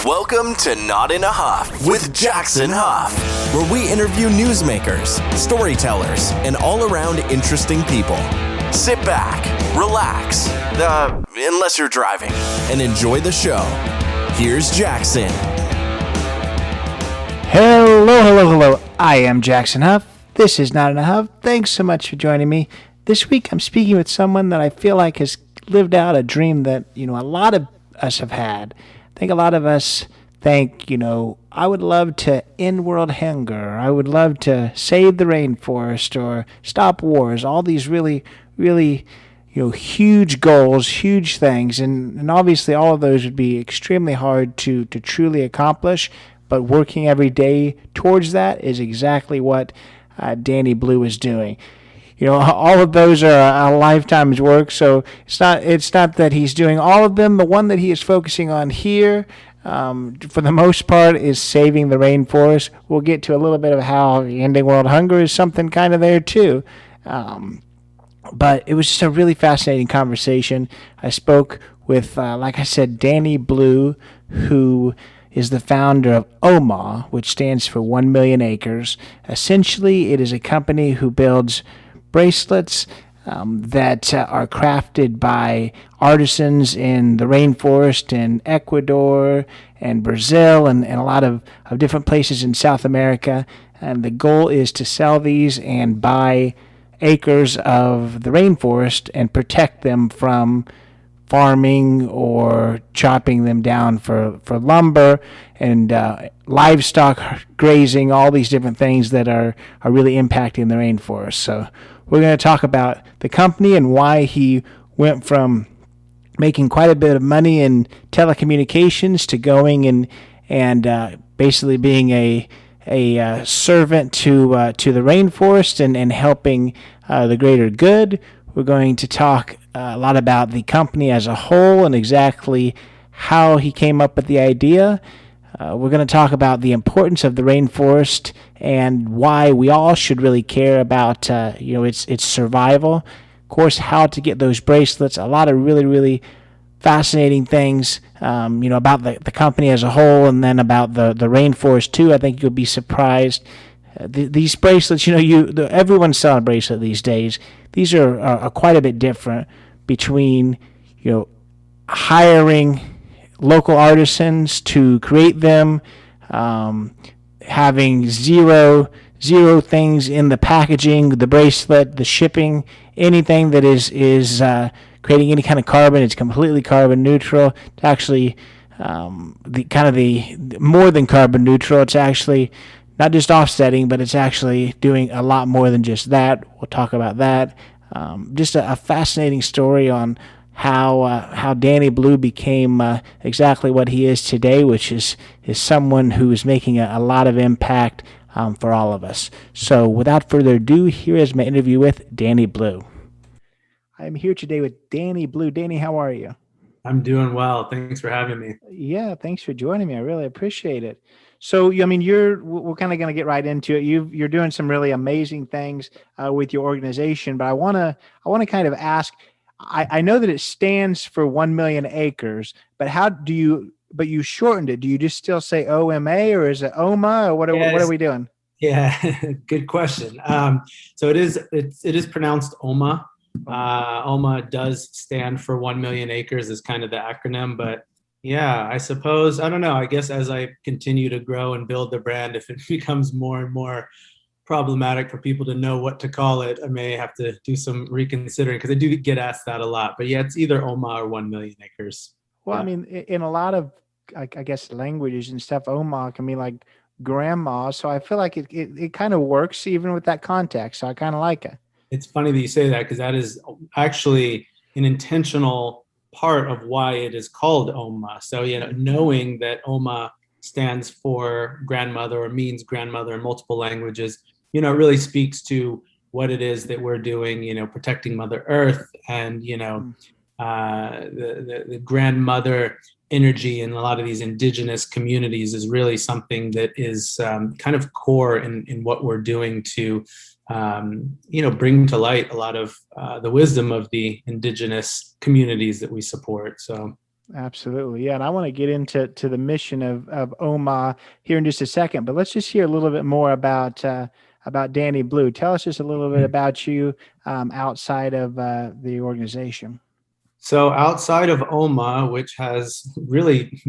Welcome to Not in a Huff with Jackson Huff, where we interview newsmakers, storytellers, and all-around interesting people. Sit back, relax, unless you're driving, and enjoy the show. Here's Jackson. Hello. I am Jackson Huff. This is Not in a Huff. Thanks so much for joining me. This week I'm speaking with someone that I feel like has lived out a dream that, a lot of us have had. I think a lot of us think, I would love to end world hunger. I would love to save the rainforest or stop wars. All these really, huge goals, huge things. And obviously all of those would be extremely hard to truly accomplish. But working every day towards that is exactly what Danny Blue is doing. All of those are a lifetime's work, so it's not that he's doing all of them. The one that he is focusing on here, for the most part, is saving the rainforest. We'll get to a little bit of how ending world hunger is something kind of there too. But it was just a really fascinating conversation. I spoke with, like I said, Danny Blue, who is the founder of OMA, which stands for 1 Million Acres. Essentially, it is a company who builds bracelets that are crafted by artisans in the rainforest in Ecuador and Brazil and a lot of different places in South America. And the goal is to sell these and buy acres of the rainforest and protect them from farming or chopping them down for lumber and livestock grazing, all these different things that are really impacting the rainforest. So we're going to talk about the company and why he went from making quite a bit of money in telecommunications to going and basically being a servant to the rainforest and helping the greater good. We're going to talk a lot about the company as a whole and exactly how he came up with the idea. We're going to talk about the importance of the rainforest and why we all should really care about its survival. Of course, how to get those bracelets. A lot of really fascinating things about the company as a whole, and then about the rainforest too. I think you'll be surprised. These bracelets, everyone's selling a bracelet these days. These are quite a bit different between, hiring local artisans to create them, having zero things in the packaging, the bracelet, the shipping, anything that is creating any kind of carbon. It's completely carbon neutral. It's actually the more than carbon neutral. It's actually not just offsetting, but it's actually doing a lot more than just that. We'll talk about that. Just a fascinating story on how Danny Blue became exactly what he is today, which is someone who is making a lot of impact for all of us. So without further ado, here is my interview with Danny Blue. I'm here today with Danny Blue. Danny, how are you? I'm doing well. Thanks for having me. Yeah, thanks for joining me. I really appreciate it. So, we're kind of going to get right into it. You're doing some really amazing things with your organization, but I want to kind of ask. I know that it stands for 1 million acres, but but you shortened it. Do you just still say OMA or is it OMA or what are we doing? Yeah, good question. So it is pronounced OMA. OMA does stand for 1 million acres is kind of the acronym, but yeah, I suppose, I don't know. I guess as I continue to grow and build the brand, if it becomes more and more problematic for people to know what to call it, I may have to do some reconsidering because I do get asked that a lot. But yeah, it's either OMA or 1 million acres. Well, yeah. In a lot of, I guess, languages and stuff, OMA can mean like grandma. So I feel like it kind of works even with that context. So I kind of like it. It's funny that you say that because that is actually an intentional part of why it is called OMA. So, knowing that OMA stands for grandmother or means grandmother in multiple languages, it really speaks to what it is that we're doing, protecting Mother Earth and, the grandmother energy in a lot of these indigenous communities is really something that is kind of core in what we're doing to bring to light a lot of the wisdom of the indigenous communities that we support. So Absolutely. Yeah. And I want to get into the mission of OMA here in just a second, but let's just hear a little bit more about Danny Blue. Tell us just a little bit about you outside of the organization. So outside of OMA, which has really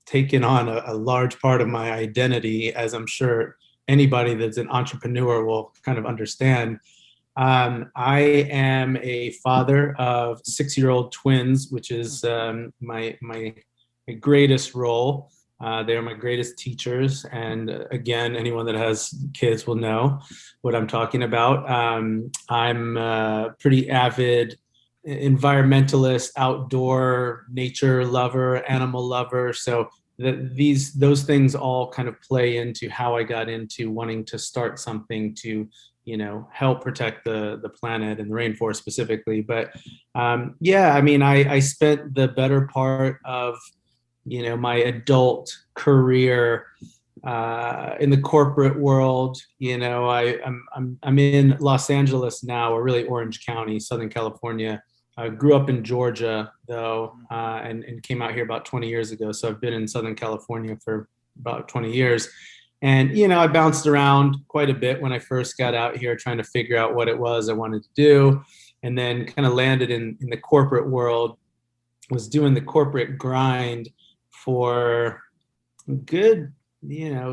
taken on a large part of my identity, as I'm sure anybody that's an entrepreneur will kind of understand, I am a father of 6-year-old twins, which is my greatest role. They are my greatest teachers, and again, anyone that has kids will know what I'm talking about. I'm a pretty avid environmentalist, outdoor nature lover, animal lover. So those things all kind of play into how I got into wanting to start something to help protect the planet and the rainforest specifically. But yeah, I mean, I spent the better part of my adult career in the corporate world. I'm in Los Angeles now, or really Orange County, Southern California. I grew up in Georgia though, and came out here about 20 years ago. So I've been in Southern California for about 20 years. And, I bounced around quite a bit when I first got out here trying to figure out what it was I wanted to do, and then kind of landed in the corporate world, was doing the corporate grind for a good,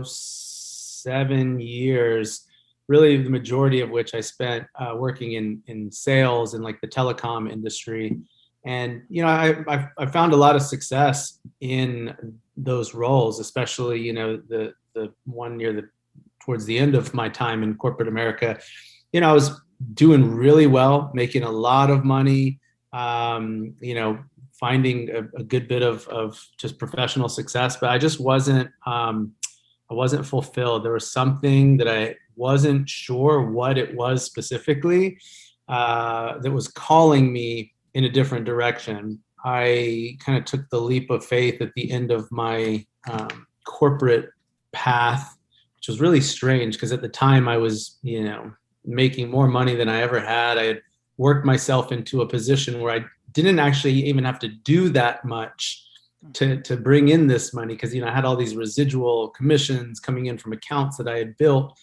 7 years, really the majority of which I spent working in sales and like the telecom industry. And, I found a lot of success in those roles, especially, the 1 year towards the end of my time in corporate America, I was doing really well, making a lot of money, finding a good bit of just professional success, but I just wasn't fulfilled. There was something that I wasn't sure what it was specifically that was calling me in a different direction. I kind of took the leap of faith at the end of my corporate path, which was really strange because at the time I was, making more money than I ever had. I had worked myself into a position where I didn't actually even have to do that much to bring in this money because, I had all these residual commissions coming in from accounts that I had built.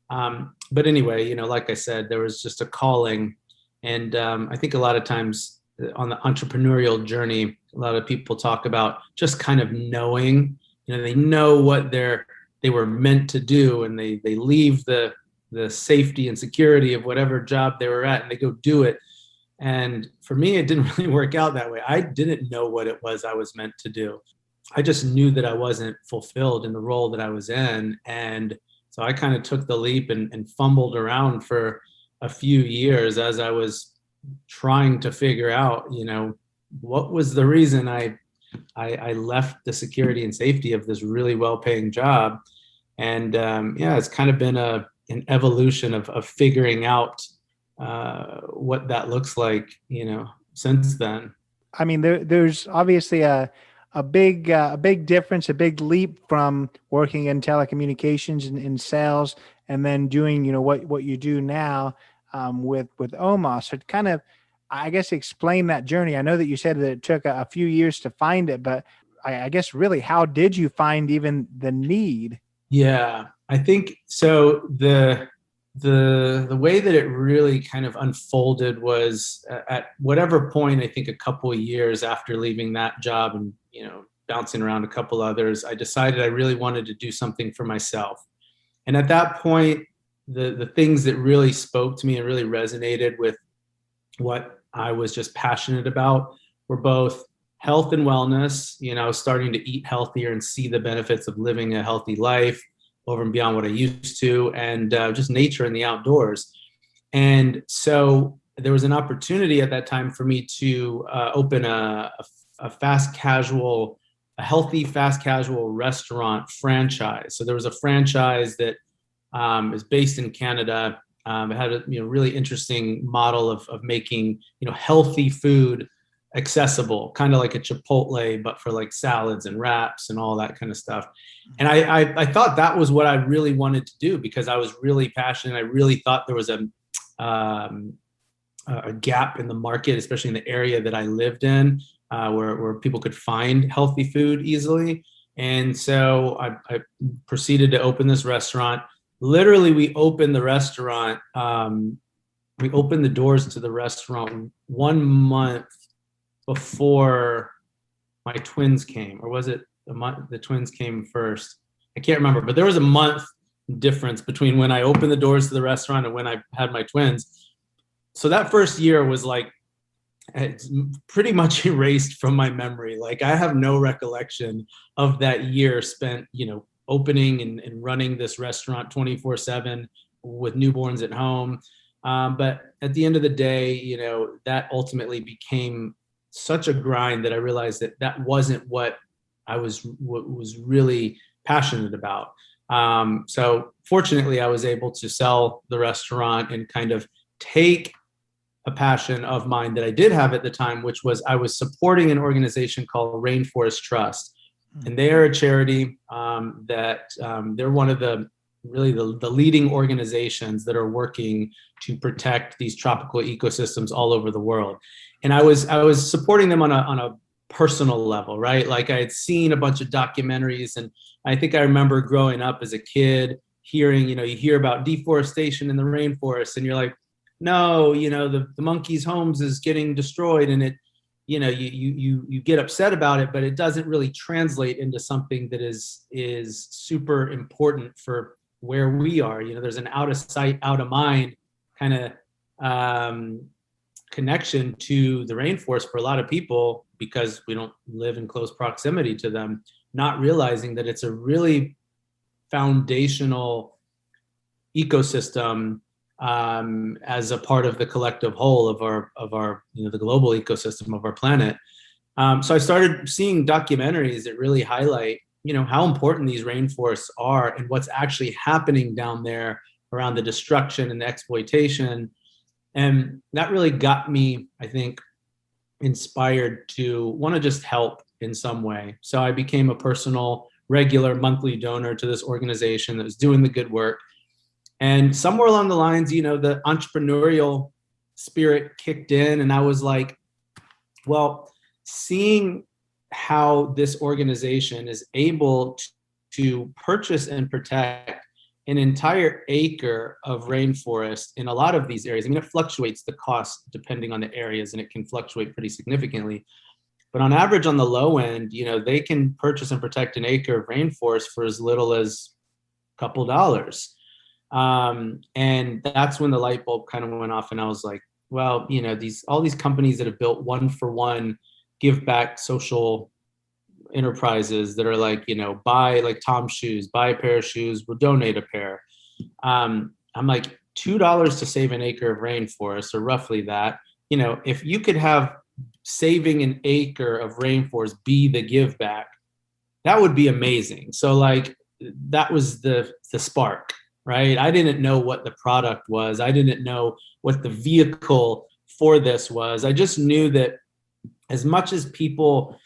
But anyway, like I said, there was just a calling. And I think a lot of times on the entrepreneurial journey, a lot of people talk about just kind of knowing, they know what they were meant to do, and they leave the safety and security of whatever job they were at and they go do it. And for me, it didn't really work out that way. I didn't know what it was I was meant to do. I just knew that I wasn't fulfilled in the role that I was in. And so I kind of took the leap and fumbled around for a few years as I was trying to figure out, what was the reason I left the security and safety of this really well-paying job. And yeah, it's kind of been an evolution of figuring out what that looks like, since then. I mean, there's obviously a big difference, a big leap from working in telecommunications and in sales, and then doing what you do now with OMA. So kind of, I guess, explain that journey. I know that you said that it took a few years to find it, but I guess really, how did you find even the need? Yeah, I think so. The way that it really kind of unfolded was at whatever point, I think a couple of years after leaving that job and, bouncing around a couple others, I decided I really wanted to do something for myself. And at that point, the things that really spoke to me and really resonated with what I was just passionate about were both health and wellness, starting to eat healthier and see the benefits of living a healthy life over and beyond what I used to, and just nature and the outdoors. And so there was an opportunity at that time for me to open a healthy fast casual restaurant franchise. So there was a franchise that is based in Canada. It had a really interesting model of making healthy food accessible, kind of like a Chipotle, but for like salads and wraps and all that kind of stuff. And I thought that was what I really wanted to do because I was really passionate. I really thought there was a gap in the market, especially in the area that I lived in, where people could find healthy food easily. And so I proceeded to open this restaurant. Literally, we opened the restaurant. We opened the doors to the restaurant 1 month before my twins came, or was it a month? The twins came first. I can't remember, but there was a month difference between when I opened the doors to the restaurant and when I had my twins. So that first year was like, it's pretty much erased from my memory. Like I have no recollection of that year spent, opening and running this restaurant 24/7 with newborns at home. But at the end of the day, that ultimately became such a grind that I realized that wasn't what was really passionate about. So fortunately, I was able to sell the restaurant and kind of take a passion of mine that I did have at the time, which was I was supporting an organization called Rainforest Trust. And they are a charity they're one of the leading organizations that are working to protect these tropical ecosystems all over the world. And I was supporting them on a personal level, right? Like I had seen a bunch of documentaries, and I think I remember growing up as a kid hearing, you hear about deforestation in the rainforest, and you're like, no, the monkeys' homes is getting destroyed, and it, you get upset about it, but it doesn't really translate into something that is super important for where we are. There's an out of sight, out of mind kind of connection to the rainforest for a lot of people because we don't live in close proximity to them, not realizing that it's a really foundational ecosystem as a part of the collective whole of our the global ecosystem of our planet. So I started seeing documentaries that really highlight, how important these rainforests are and what's actually happening down there around the destruction and the exploitation. And that really got me, I think, inspired to want to just help in some way. So I became a personal, regular monthly donor to this organization that was doing the good work. And somewhere along the lines, the entrepreneurial spirit kicked in, and I was like, well, seeing how this organization is able to purchase and protect an entire acre of rainforest in a lot of these areas. I mean, it fluctuates the cost depending on the areas, and it can fluctuate pretty significantly. But on average, on the low end, they can purchase and protect an acre of rainforest for as little as a couple dollars. And that's when the light bulb kind of went off, and I was like, well, all these companies that have built one-for-one give back social enterprises that are like, buy like Tom's shoes, buy a pair of shoes, we'll donate a pair. I'm like, $2 to save an acre of rainforest, or roughly that. If you could have saving an acre of rainforest be the give back, that would be amazing. So like that was the spark. Right? I didn't know what the product was. I didn't know what the vehicle for this was. I just knew that as much as people,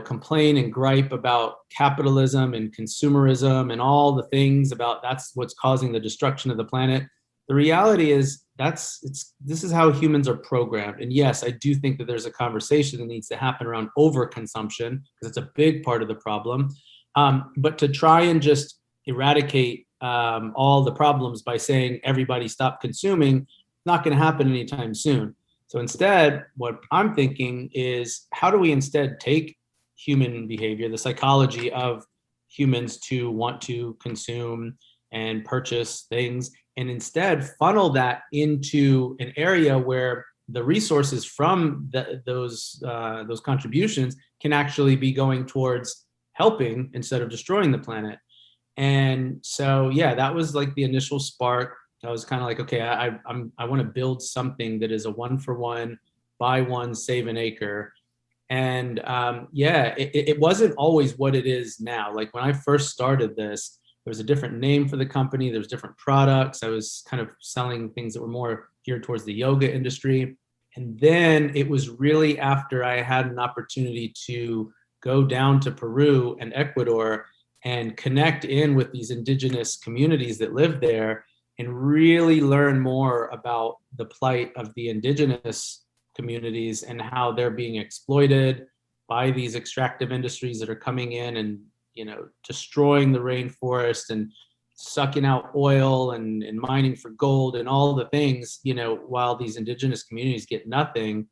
complain and gripe about capitalism and consumerism and all the things about that's what's causing the destruction of the planet, the reality is this is how humans are programmed. And yes, I do think that there's a conversation that needs to happen around overconsumption because it's a big part of the problem. But to try and just eradicate all the problems by saying everybody stop consuming, not going to happen anytime soon. So instead, what I'm thinking is, how do we instead take human behavior, the psychology of humans to want to consume and purchase things, and instead funnel that into an area where the resources from those contributions can actually be going towards helping instead of destroying the planet. And so, yeah, that was like the initial spark. I was kind of like, okay, I want to build something that is a one-for-one, buy one, save an acre. And it wasn't always what it is now. Like when I first started this, there was a different name for the company. There was different products. I was kind of selling things that were more geared towards the yoga industry. And then it was really after I had an opportunity to go down to Peru and Ecuador and connect in with these indigenous communities that live there and really learn more about the plight of the indigenous communities and how they're being exploited by these extractive industries that are coming in and, destroying the rainforest and sucking out oil and mining for gold and all the things, while these indigenous communities get nothing.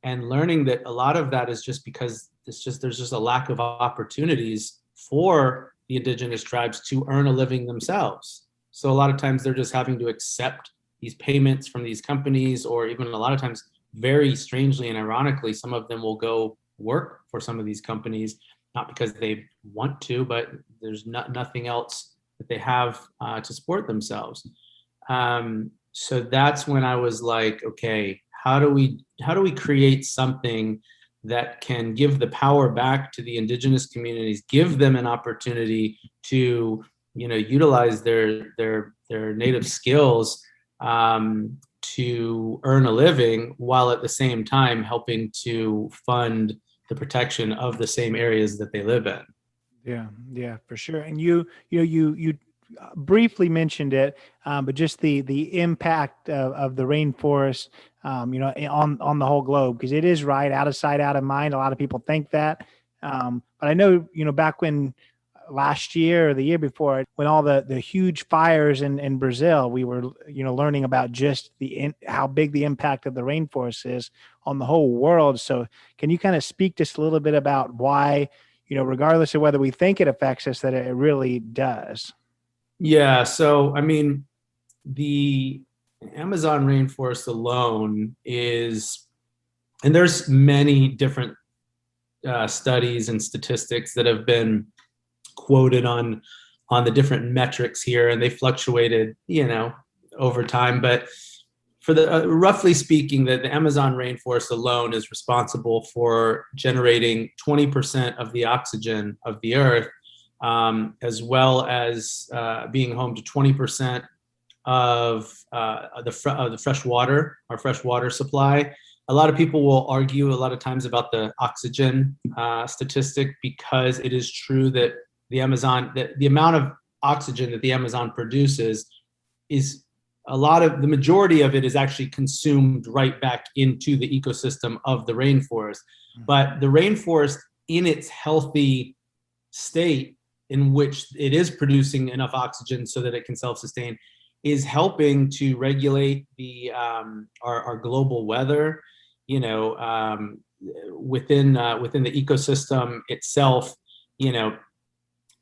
And learning that a lot of that is just because there's just a lack of opportunities for the indigenous tribes to earn a living themselves. So a lot of times they're just having to accept these payments from these companies, or even a lot of times, very strangely and ironically, some of them will go work for some of these companies, not because they want to, but there's nothing else that they have to support themselves. So that's when I was like, okay, how do we create something that can give the power back to the indigenous communities, give them an opportunity to, utilize their native skills to earn a living, while at the same time helping to fund the protection of the same areas that they live in. Yeah, for sure. And you briefly mentioned it, but just the impact of the rainforest, on the whole globe, because it is right, out of sight, out of mind. A lot of people think that, but I know, back when last year or the year before, when all the huge fires in Brazil, we were, learning about just how big the impact of the rainforest is on the whole world. So can you kind of speak just a little bit about why, regardless of whether we think it affects us, that it really does? Yeah. So, I mean, the Amazon rainforest alone is, and there's many different studies and statistics that have been quoted on the different metrics here, and they fluctuated, over time. But for the roughly speaking, that the Amazon rainforest alone is responsible for generating 20% of the oxygen of the earth, as well as being home to 20% of the fresh water, our fresh water supply. A lot of people will argue a lot of times about the oxygen statistic, because it is true that the Amazon, the amount of oxygen that the Amazon produces is the majority of it is actually consumed right back into the ecosystem of the rainforest. But the rainforest, in its healthy state, in which it is producing enough oxygen so that it can self-sustain, is helping to regulate our global weather, within the ecosystem itself.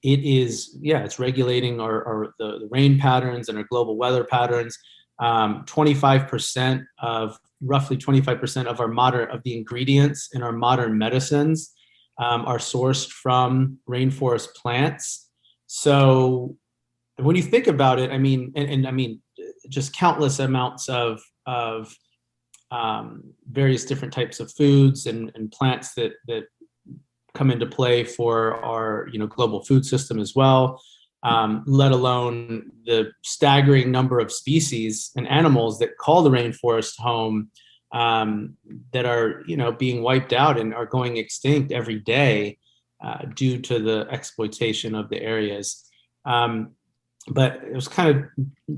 It's regulating the rain patterns and our global weather patterns. Roughly 25% of the ingredients in our modern medicines are sourced from rainforest plants. So when you think about it, I mean, and I mean, just countless amounts of various different types of foods and plants that come into play for our global food system as well, let alone the staggering number of species and animals that call the rainforest home, that are being wiped out and are going extinct every day due to the exploitation of the areas. But it was kind of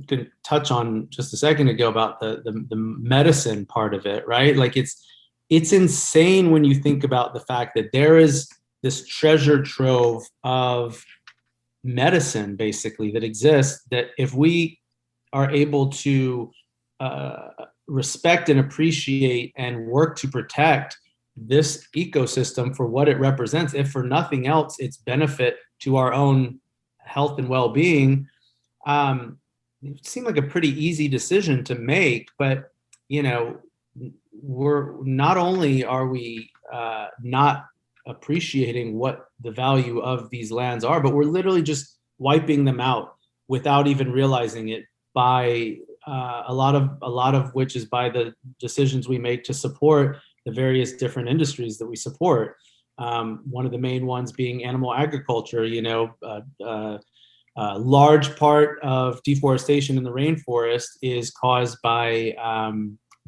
going to touch on just a second ago about the medicine part of it, right? Like it's insane when you think about the fact that there is this treasure trove of medicine basically that exists, that if we are able to respect and appreciate and work to protect this ecosystem for what it represents, if for nothing else, its benefit to our own health and well-being, it seemed like a pretty easy decision to make. But we're not only are we not appreciating what the value of these lands are, but we're literally just wiping them out without even realizing it, by a lot of which is by the decisions we make to support the various different industries that we support. One of the main ones being animal agriculture. A large part of deforestation in the rainforest is caused by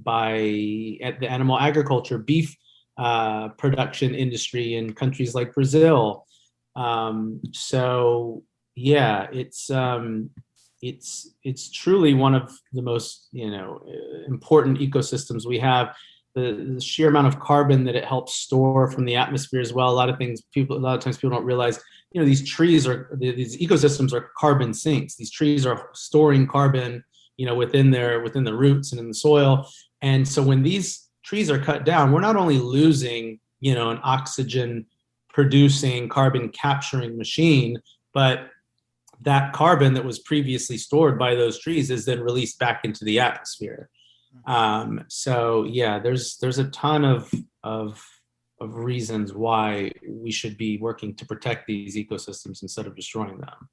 the animal agriculture, beef production industry in countries like Brazil. So yeah, it's truly one of the most important ecosystems we have. the sheer amount of carbon that it helps store from the atmosphere as well. A lot of times people don't realize, these these ecosystems are carbon sinks. These trees are storing carbon, within the roots and in the soil. And so when these trees are cut down, we're not only losing, an oxygen producing, carbon capturing machine, but that carbon that was previously stored by those trees is then released back into the atmosphere. So yeah, there's a ton of reasons why we should be working to protect these ecosystems instead of destroying them.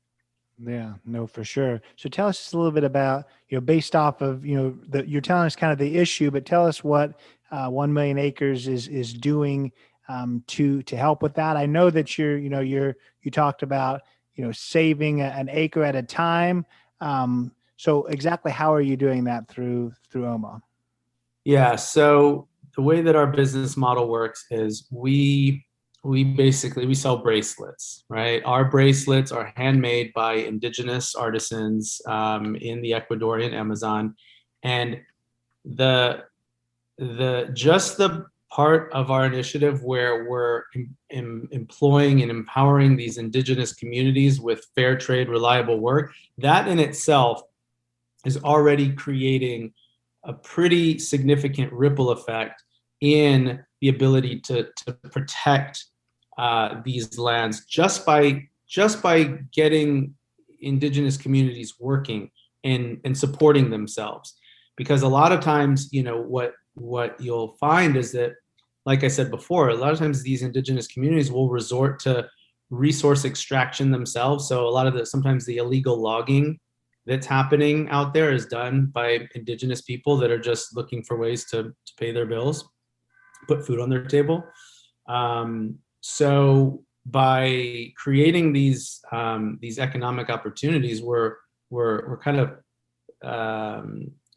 Yeah, no, for sure. So tell us just a little bit about, based off of, you're telling us kind of the issue, but tell us what 1 million acres is doing to help with that. I know that you talked about, saving an acre at a time. So exactly how are you doing that through OMA? Yeah, so the way that our business model works is we sell bracelets, right? Our bracelets are handmade by indigenous artisans in the Ecuadorian Amazon, and the part of our initiative where we're employing and empowering these indigenous communities with fair trade, reliable work, that in itself is already creating a pretty significant ripple effect in the ability to protect these lands just by getting indigenous communities working and supporting themselves. Because a lot of times, what you'll find is that, like I said before, a lot of times these indigenous communities will resort to resource extraction themselves. So sometimes the illegal logging that's happening out there is done by indigenous people that are just looking for ways to pay their bills, put food on their table. So by creating these economic opportunities, we're kind of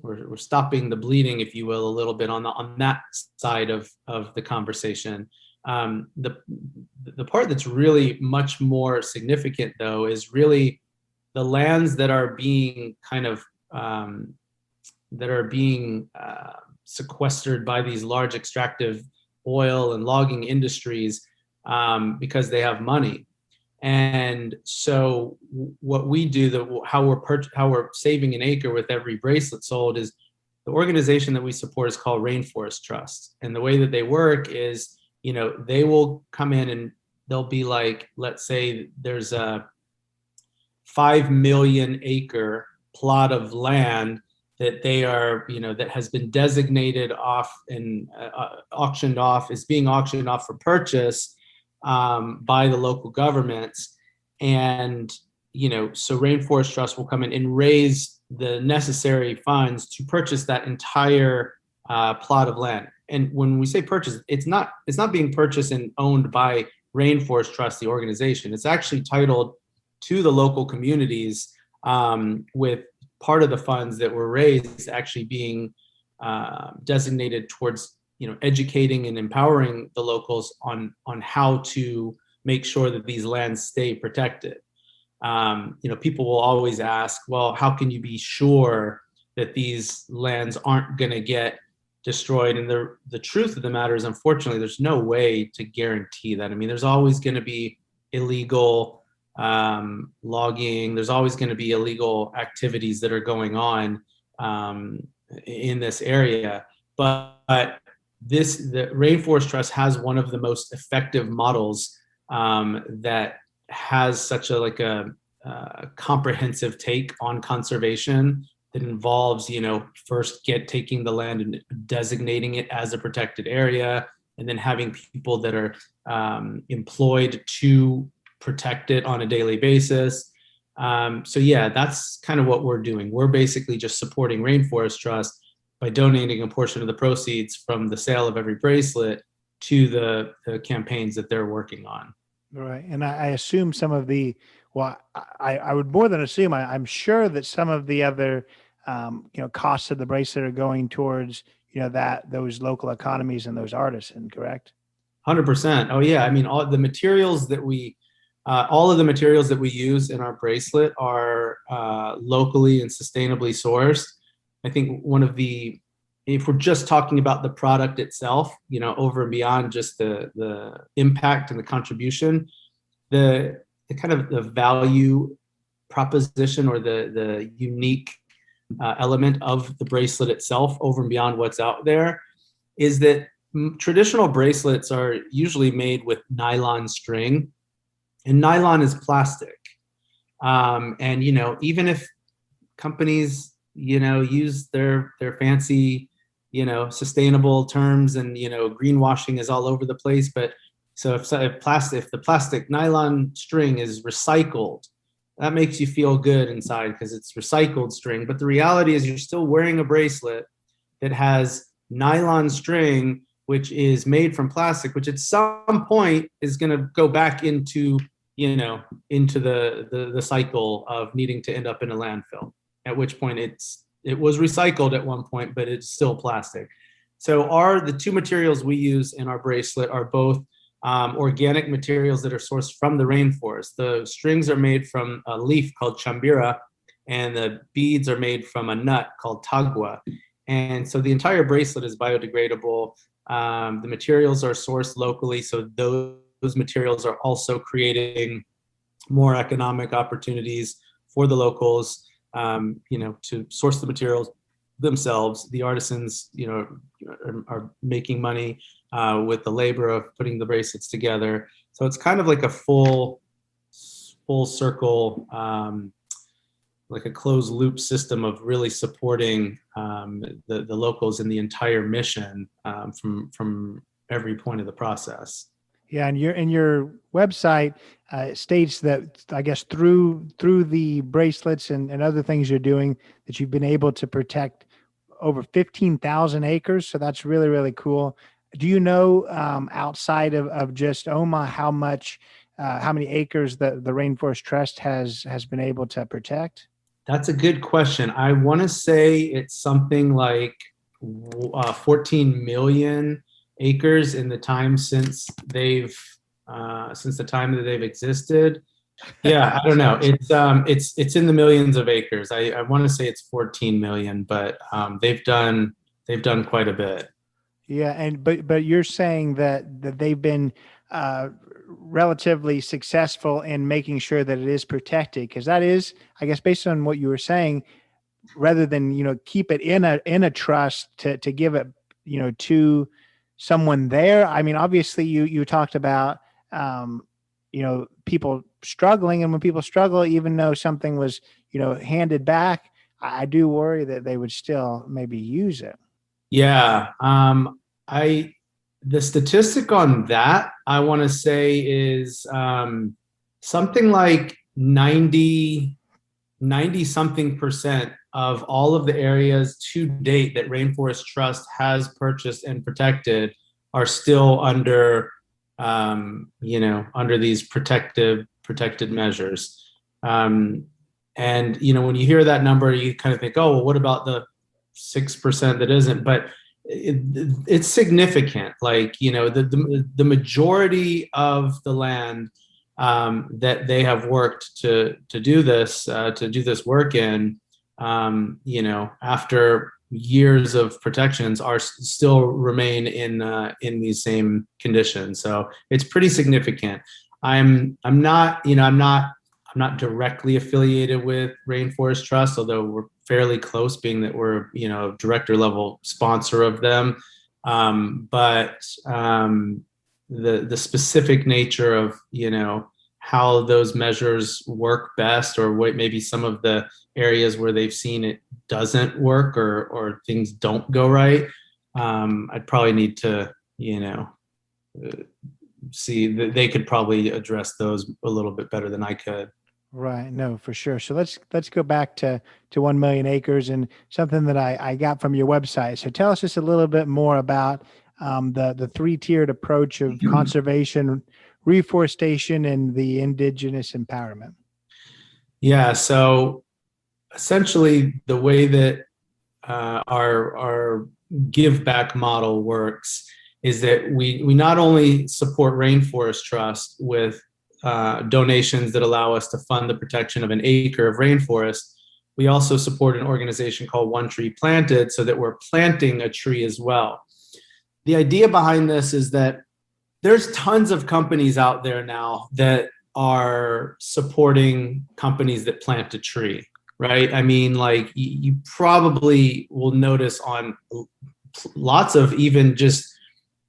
we're stopping the bleeding, if you will, a little bit on that side of the conversation. The part that's really much more significant, though, is really the lands that are being sequestered by these large extractive oil and logging industries because they have money. And so what we do, how we're saving an acre with every bracelet sold, is the organization that we support is called Rainforest Trust. And the way that they work is, they will come in and they'll be like, let's say there's a 5 million acre plot of land that they are, that has been designated off and auctioned off, is being auctioned off for purchase by the local governments. And, so Rainforest Trust will come in and raise the necessary funds to purchase that entire plot of land. And when we say purchase, it's not being purchased and owned by Rainforest Trust, the organization. It's actually titled to the local communities, with part of the funds that were raised actually being designated towards, educating and empowering the locals on how to make sure that these lands stay protected. People will always ask, well, how can you be sure that these lands aren't going to get destroyed? And the truth of the matter is, unfortunately, there's no way to guarantee that. I mean, there's always going to be illegal logging. There's always going to be illegal activities that are going on in this area. But the Rainforest Trust has one of the most effective models that has such a comprehensive take on conservation that involves, first taking the land and designating it as a protected area, and then having people that are employed to protect it on a daily basis. So yeah, that's kind of what we're doing. We're basically just supporting Rainforest Trust by donating a portion of the proceeds from the sale of every bracelet to the campaigns that they're working on. Right. And I assume some of I would more than assume, I'm sure that some of the other, costs of the bracelet are going towards, those local economies and those artisans, correct? 100%. Oh yeah. I mean, all of the materials that we use in our bracelet are locally and sustainably sourced. I think one of the if we're just talking about the product itself, over and beyond just the impact and the contribution, the kind of the value proposition or the unique element of the bracelet itself over and beyond what's out there is that traditional bracelets are usually made with nylon string, and nylon is plastic. And even if companies use their fancy sustainable terms, and greenwashing is all over the place, but so if the plastic nylon string is recycled, that makes you feel good inside because it's recycled string. But the reality is you're still wearing a bracelet that has nylon string, which is made from plastic, which at some point is going to go back into the cycle of needing to end up in a landfill, at which point it was recycled at one point, but it's still plastic. So the two materials we use in our bracelet are both organic materials that are sourced from the rainforest. The strings are made from a leaf called chambira, and the beads are made from a nut called tagua. And so the entire bracelet is biodegradable. The materials are sourced locally, so those materials are also creating more economic opportunities for the locals, to source the materials themselves. The artisans, are making money with the labor of putting the bracelets together. So it's kind of like a full circle, like a closed loop system of really supporting the locals in the entire mission from every point of the process. Yeah, and your website states that, I guess, through the bracelets and other things you're doing, that you've been able to protect over 15,000 acres. So that's really, really cool. Do you know, outside of just OMA, how many acres the Rainforest Trust has been able to protect? That's a good question. I want to say it's something like 14 million acres in the time since the time that they've existed. Yeah, I don't know. It's in the millions of acres. I want to say it's 14 million, but they've done quite a bit. Yeah, and but you're saying that they've been relatively successful in making sure that it is protected, because that is, I guess, based on what you were saying, rather than keep it in a trust to give it to someone there. I mean, obviously you talked about people struggling, and when people struggle, even though something was handed back, I do worry that they would still maybe use it. Yeah. The statistic on that, I want to say, is something like 90 something percent of all of the areas to date that Rainforest Trust has purchased and protected are still under these protected measures. And when you hear that number, you kind of think, oh, well, what about the 6% that isn't? But it's significant. Like, the majority of the land that they have worked to do this work in, after years of protections, are still remain in these same conditions. So it's pretty significant. I'm not directly affiliated with Rainforest Trust, although we're fairly close, being that we're director level sponsor of them. But the specific nature of how those measures work best, or what maybe some of the areas where they've seen it doesn't work, or things don't go right, I'd probably need to see that they could probably address those a little bit better than I could. Right. No, for sure. So let's go back to 1 million acres, and something that I got from your website. So tell us just a little bit more about the three-tiered approach of conservation, reforestation, and the indigenous empowerment. Yeah. So essentially, the way that our give back model works is that we not only support Rainforest Trust with donations that allow us to fund the protection of an acre of rainforest, we also support an organization called One Tree Planted, so that we're planting a tree as well. The idea behind this is that there's tons of companies out there now that are supporting companies that plant a tree, right? I mean, like you probably will notice on lots of even just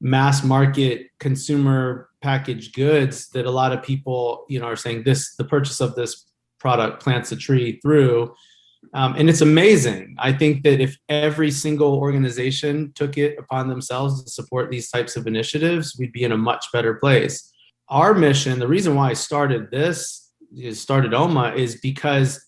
mass market consumer packaged goods that a lot of people, are saying the purchase of this product plants a tree through. And it's amazing. I think that if every single organization took it upon themselves to support these types of initiatives, we'd be in a much better place. Our mission, the reason why I started OMA, is because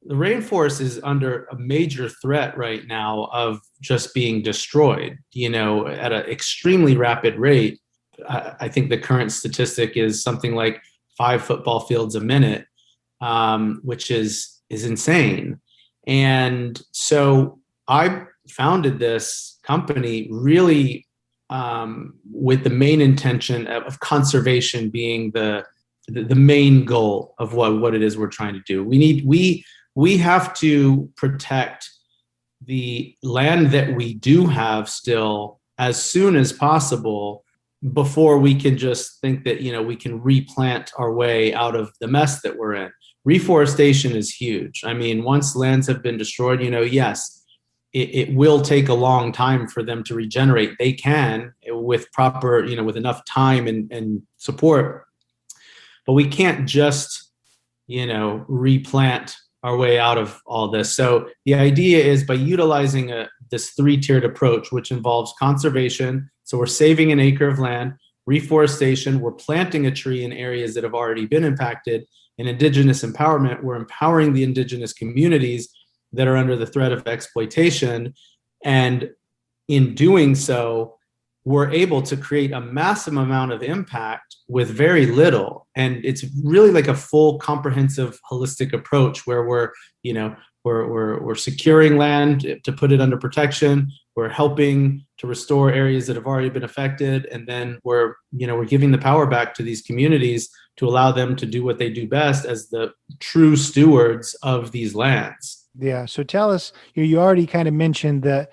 the rainforest is under a major threat right now of just being destroyed, at an extremely rapid rate. I think the current statistic is something like 5 football fields a minute, which is insane. And so I founded this company really with the main intention of conservation being the main goal of what it is we're trying to do. We have to protect the land that we do have still as soon as possible before we can just think that, we can replant our way out of the mess that we're in. Reforestation is huge. I mean, once lands have been destroyed, yes, it will take a long time for them to regenerate. They can with proper, with enough time and support, but we can't just, replant our way out of all this. So the idea is by utilizing this 3-tiered approach, which involves conservation. So we're saving an acre of land, reforestation, we're planting a tree in areas that have already been impacted, and indigenous empowerment, we're empowering the indigenous communities that are under the threat of exploitation. And in doing so, we're able to create a massive amount of impact with very little. And it's really like a full, comprehensive, holistic approach where we're securing land to put it under protection. We're helping to restore areas that have already been affected. And then we're giving the power back to these communities to allow them to do what they do best as the true stewards of these lands. Yeah. So tell us, you already kind of mentioned the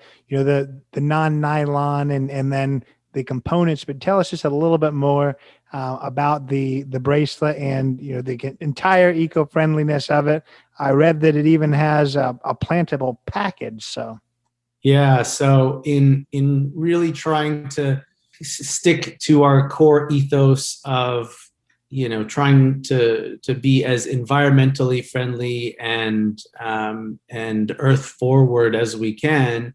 non-nylon and then the components, but tell us just a little bit more about the bracelet and, the entire eco-friendliness of it. I read that it even has a plantable package. So. Yeah. So in really trying to stick to our core ethos of, trying to be as environmentally friendly and earth forward as we can,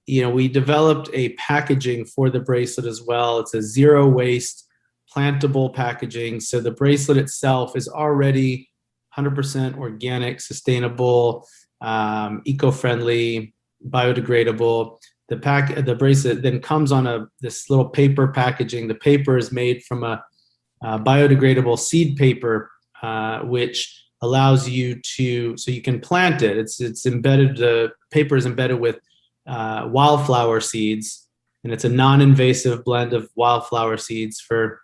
we developed a packaging for the bracelet as well. It's a zero waste plantable packaging. So the bracelet itself is already 100% organic, sustainable, eco-friendly, biodegradable. The bracelet then comes on this little paper packaging. The paper is made from a biodegradable seed paper, which allows you so you can plant it. It's embedded. The paper is embedded with wildflower seeds, and it's a non-invasive blend of wildflower seeds for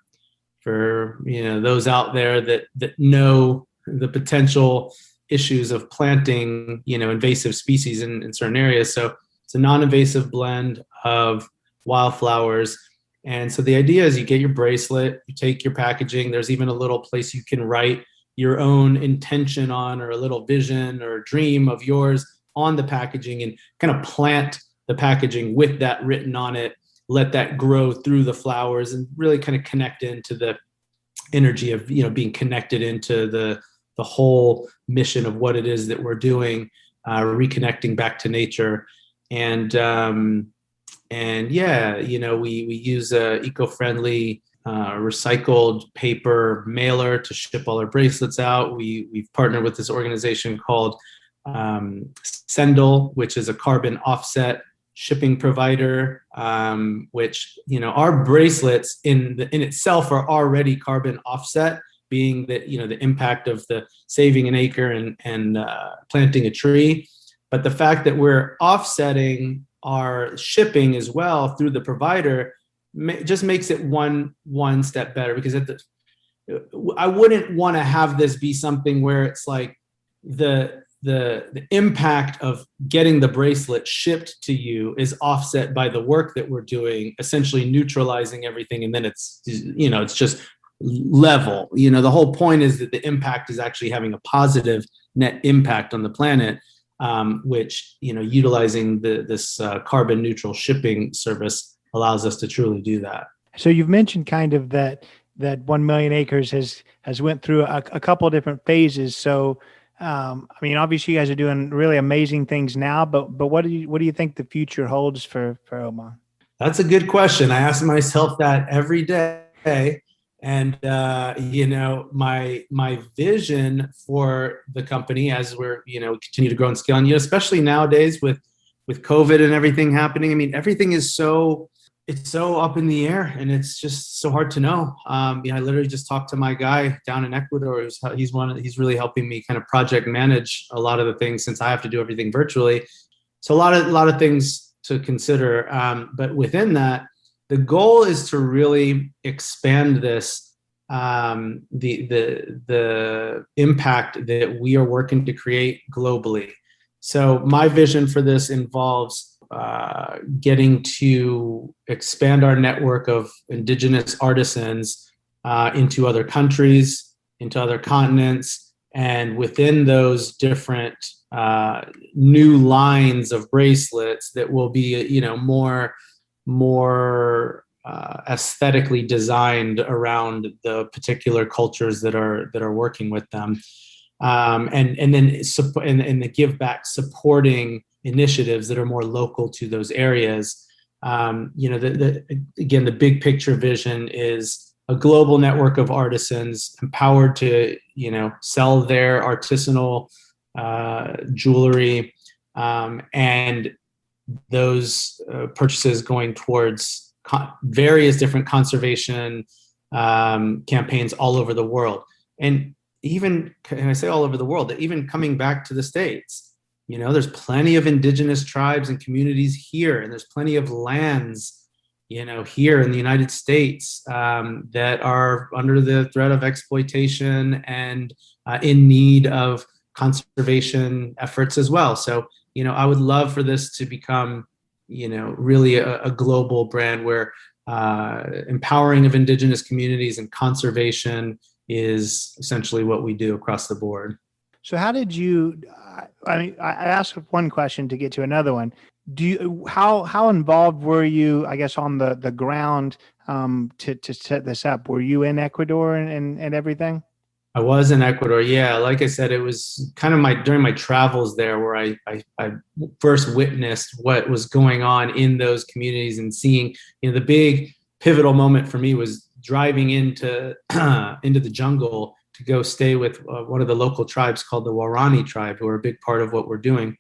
those out there that know the potential issues of planting invasive species in certain areas. So it's a non-invasive blend of wildflowers. And so the idea is you get your bracelet, you take your packaging, there's even a little place you can write your own intention on, or a little vision or dream of yours on the packaging, and kind of plant the packaging with that written on it, let that grow through the flowers, and really kind of connect into the energy of, being connected into the whole mission of what it is that we're doing, reconnecting back to nature. And yeah, we use a eco-friendly recycled paper mailer to ship all our bracelets out. We've partnered with this organization called Sendle, which is a carbon offset shipping provider, which, our bracelets in itself are already carbon offset, being that, the impact of the saving an acre and planting a tree. But the fact that we're offsetting our shipping as well through the provider just makes it one step better, because I wouldn't want to have this be something where it's like the the impact of getting the bracelet shipped to you is offset by the work that we're doing, essentially neutralizing everything, and then it's just level. The whole point is that the impact is actually having a positive net impact on the planet, which utilizing this carbon neutral shipping service allows us to truly do that. So you've mentioned kind of that 1 million acres has went through a couple of different phases. So I mean, obviously you guys are doing really amazing things now, but what do you think the future holds for OMA? That's a good question. I ask myself that every day. And my vision for the company as we're continue to grow and scale, and especially nowadays with COVID and everything happening. I mean, everything is so up in the air, and it's just so hard to know. I literally just talked to my guy down in Ecuador. He's really helping me kind of project manage a lot of the things, since I have to do everything virtually. So a lot of things to consider. But within that, the goal is to really expand this, the impact that we are working to create globally. So my vision for this involves getting to expand our network of indigenous artisans into other countries, into other continents, and within those different new lines of bracelets that will be, more aesthetically designed around the particular cultures that are working with them, and then the give back supporting initiatives that are more local to those areas. Again, the big picture vision is a global network of artisans empowered to sell their artisanal jewelry, and those purchases going towards various different conservation campaigns all over the world. And even, and I say all over the world, even coming back to the States, there's plenty of indigenous tribes and communities here, and there's plenty of lands, here in the United States that are under the threat of exploitation and in need of conservation efforts as well. So, I would love for this to become, really a global brand where empowering of indigenous communities and conservation is essentially what we do across the board. So how did you, I asked one question to get to another one. How involved were you, I guess, on the ground to set this up? Were you in Ecuador and everything? I was in Ecuador. Yeah. Like I said, it was kind of during my travels there where I first witnessed what was going on in those communities, and seeing, the big pivotal moment for me was driving into the jungle to go stay with one of the local tribes called the Warani tribe, who are a big part of what we're doing.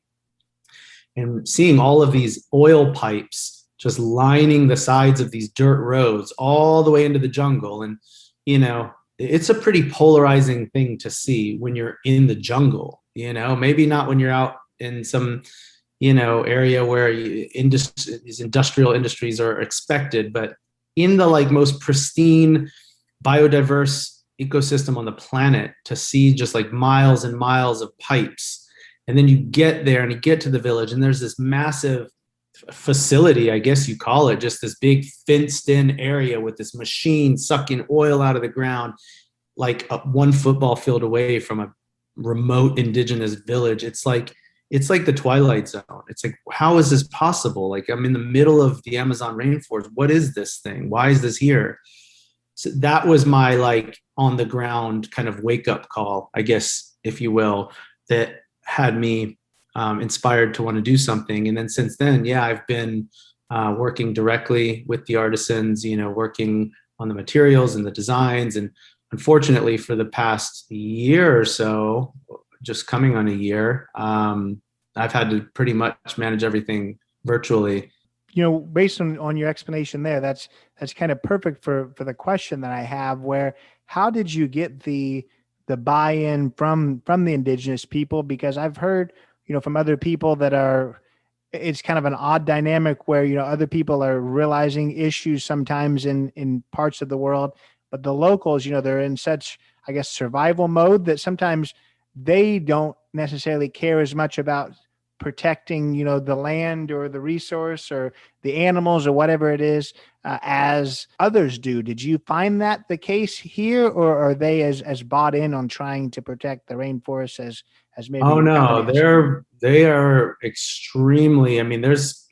And seeing all of these oil pipes just lining the sides of these dirt roads all the way into the jungle. And, it's a pretty polarizing thing to see when you're in the jungle, maybe not when you're out in some, area where these industrial industries are expected, but in the most pristine, biodiverse ecosystem on the planet, to see just miles and miles of pipes. And then you get there and you get to the village, and there's this massive facility, I guess you call it, just this big fenced in area with this machine sucking oil out of the ground, one football field away from a remote indigenous village. It's like the Twilight Zone. It's how is this possible? I'm in the middle of the Amazon rainforest. What is this thing? Why is this here? So that was my on the ground kind of wake up call, I guess, if you will, that had me inspired to want to do something. And then since then, I've been working directly with the artisans, working on the materials and the designs. And unfortunately, for the past year or so, just coming on a year, I've had to pretty much manage everything virtually. Based on your explanation there, that's kind of perfect for the question that I have, where how did you get the buy-in from the indigenous people? Because I've heard, from other people it's kind of an odd dynamic where, other people are realizing issues sometimes in parts of the world, but the locals, they're in such, I guess, survival mode that sometimes they don't necessarily care as much about protecting, the land or the resource or the animals or whatever it is, as others do. Did you find that the case here, or are they as bought in on trying to protect the rainforest as maybe Oh your no, company is? they are extremely. I mean, there's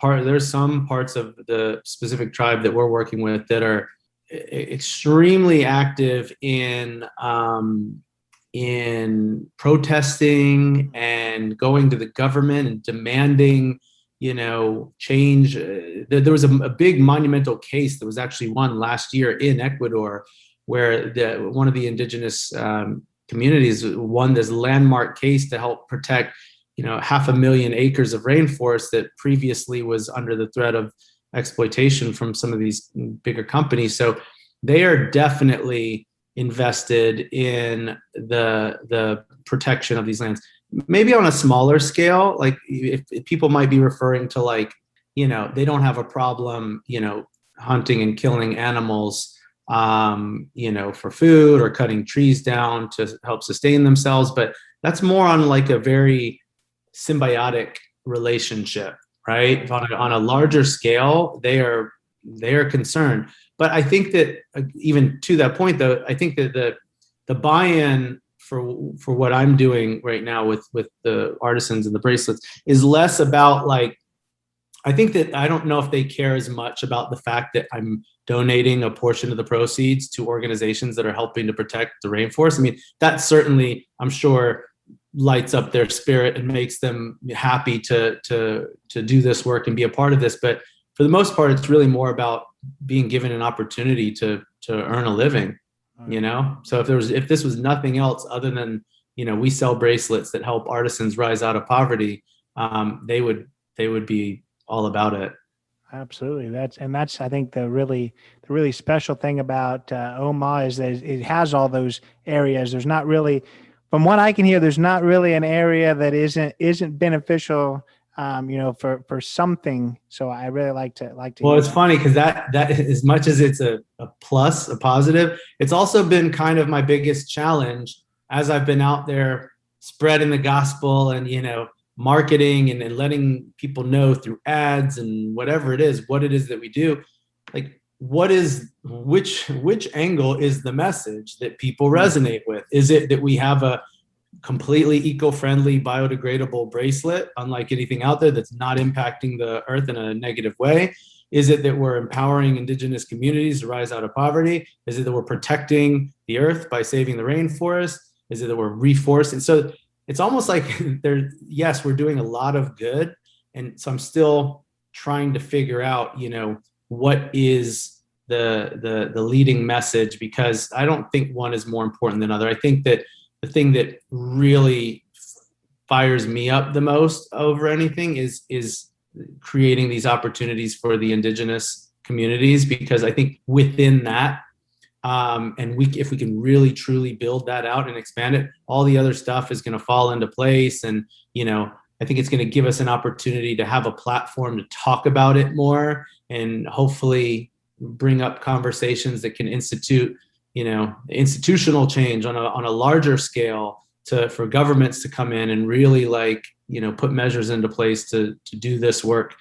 some parts of the specific tribe that we're working with that are extremely active in protesting and going to the government and demanding, change. There was a big monumental case that was actually won last year in Ecuador, where one of the indigenous communities won this landmark case to help protect, 500,000 acres of rainforest that previously was under the threat of exploitation from some of these bigger companies. So they are definitely invested in the protection of these lands. Maybe on a smaller scale, like if people might be referring to, like, they don't have a problem, hunting and killing animals, for food, or cutting trees down to help sustain themselves. But that's more on like a very symbiotic relationship, right? On a larger scale, they are concerned. But I think that, even to that point, though, I think that the buy-in for what I'm doing right now with the artisans and the bracelets is less about, like, I think that I don't know if they care as much about the fact that I'm donating a portion of the proceeds to organizations that are helping to protect the rainforest. I mean, that certainly, I'm sure, lights up their spirit and makes them happy to do this work and be a part of this. But for the most part, it's really more about being given an opportunity to earn a living, So if this was nothing else other than, we sell bracelets that help artisans rise out of poverty, they would be all about it. Absolutely. That's I think the really special thing about OMA is that it has all those areas. There's not really, from what I can hear, there's not really an area that isn't beneficial, for something. So I really like to. Well, hear it's that. funny because that as much as it's a plus, a positive, it's also been kind of my biggest challenge as I've been out there spreading the gospel and, marketing and letting people know through ads and whatever it is, what it is that we do. Like, which angle is the message that people resonate with? Is it that we have a completely eco-friendly, biodegradable bracelet, unlike anything out there, that's not impacting the earth in a negative way? Is it that we're empowering indigenous communities to rise out of poverty? Is it that we're protecting the earth by saving the rainforest? Is it that we're reforesting? So it's almost like yes, we're doing a lot of good. And so I'm still trying to figure out, what is the leading message, because I don't think one is more important than other. I think that the thing that really fires me up the most over anything is creating these opportunities for the indigenous communities, because I think within that, if we can really truly build that out and expand it, all the other stuff is going to fall into place. And, I think it's going to give us an opportunity to have a platform to talk about it more, and hopefully bring up conversations that can institute, institutional change on a larger scale, for governments to come in and really, like, put measures into place to do this work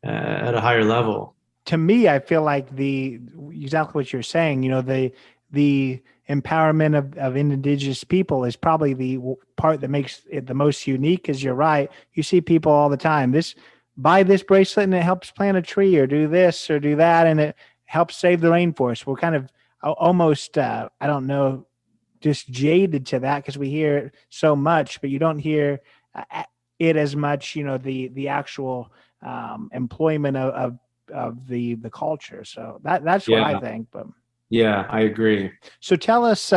at a higher level. To me, I feel like exactly what you're saying, the empowerment of indigenous people is probably the part that makes it the most unique. Because you're right, you see people all the time, buy this bracelet and it helps plant a tree, or do this or do that, and it helps save the rainforest. We're kind of almost, I don't know, just jaded to that, because we hear it so much, but you don't hear it as much, the actual employment of the culture. So that's what I think. But yeah, I agree. So tell us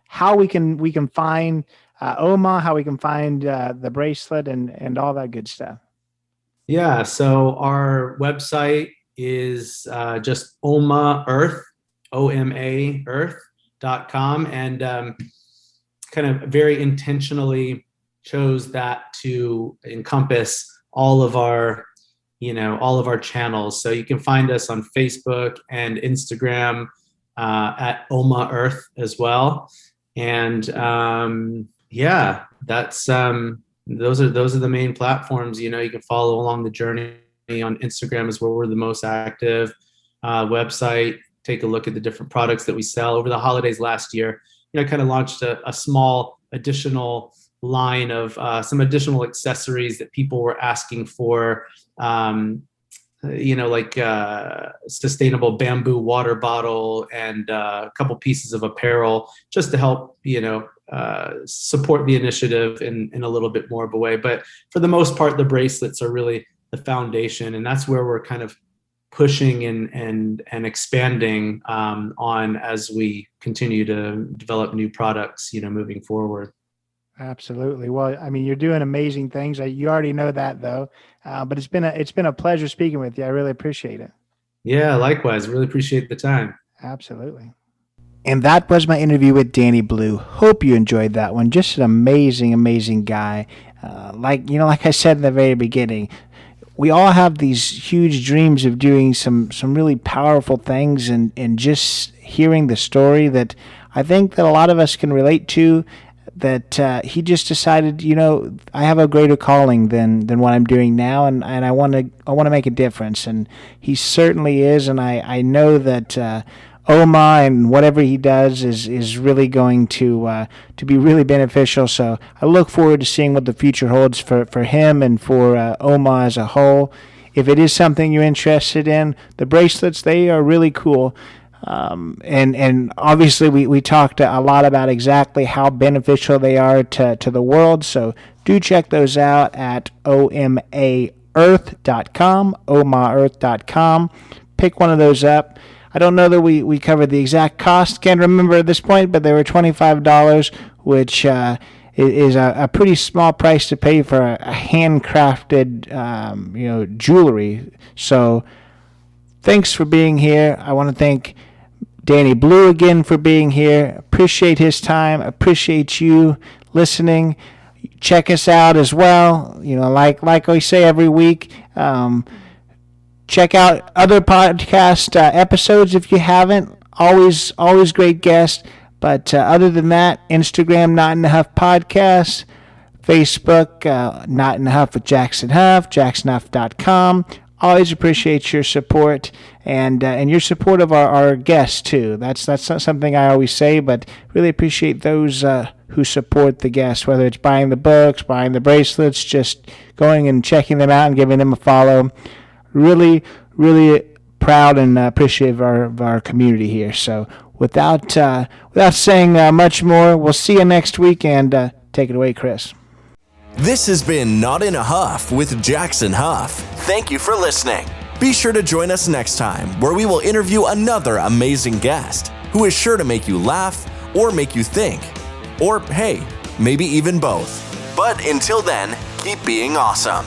how we can find OMA, how we can find the bracelet and all that good stuff. Yeah, so our website is just OMA Earth, OMA Earth.com, and kind of very intentionally chose that to encompass all of our channels. So you can find us on Facebook and Instagram at OMA Earth as well. And Yeah, that's those are the main platforms. You know, you can follow along the journey on Instagram is where we're the most active. Website, take a look at the different products that we sell. Over the holidays last year, you know, kind of launched a small additional line of some additional accessories that people were asking for. You know, like sustainable bamboo water bottle and a couple pieces of apparel just to help, you know, support the initiative in a little bit more of a way. But for the most part, the bracelets are really the foundation, and that's where we're kind of pushing and expanding on as we continue to develop new products, you know, moving forward. Absolutely. Well, I mean, you're doing amazing things. You already know that, though. But it's been a pleasure speaking with you. I really appreciate it. Yeah, likewise. Really appreciate the time. Absolutely. And that was my interview with Danny Blue. Hope you enjoyed that one. Just an amazing, amazing guy. Like I said in the very beginning, we all have these huge dreams of doing some really powerful things, and just hearing the story that I think that a lot of us can relate to. That he just decided, you know, I have a greater calling than what I'm doing now, and I want to make a difference, and he certainly is, and I know that OMA and whatever he does is really going to be really beneficial. So I look forward to seeing what the future holds for him and for OMA as a whole. If it is something you're interested in, the bracelets, they are really cool. And obviously we talked a lot about exactly how beneficial they are to the world. So do check those out at omaearth.com. Pick one of those up. I don't know that we covered the exact cost. Can't remember at this point, but they were $25, which is a pretty small price to pay for a handcrafted, jewelry. So thanks for being here. I want to thank Danny Blue again for being here. Appreciate his time. Appreciate you listening. Check us out as well. You know, like we say every week. Check out other podcast episodes if you haven't. Always great guests. But other than that, Instagram, Not Enough Podcast. Facebook, Not Enough with Jackson Huff, jacksonhuff.com. Always appreciate your support and your support of our guests too. That's not something I always say, but really appreciate those who support the guests, whether it's buying the books, buying the bracelets, just going and checking them out and giving them a follow. Really, really proud and appreciative of our community here. So without saying much more, we'll see you next week, and take it away, Chris. This has been Not in a Huff with Jackson Huff. Thank you for listening. Be sure to join us next time, where we will interview another amazing guest who is sure to make you laugh or make you think. Or, hey, maybe even both. But until then, keep being awesome.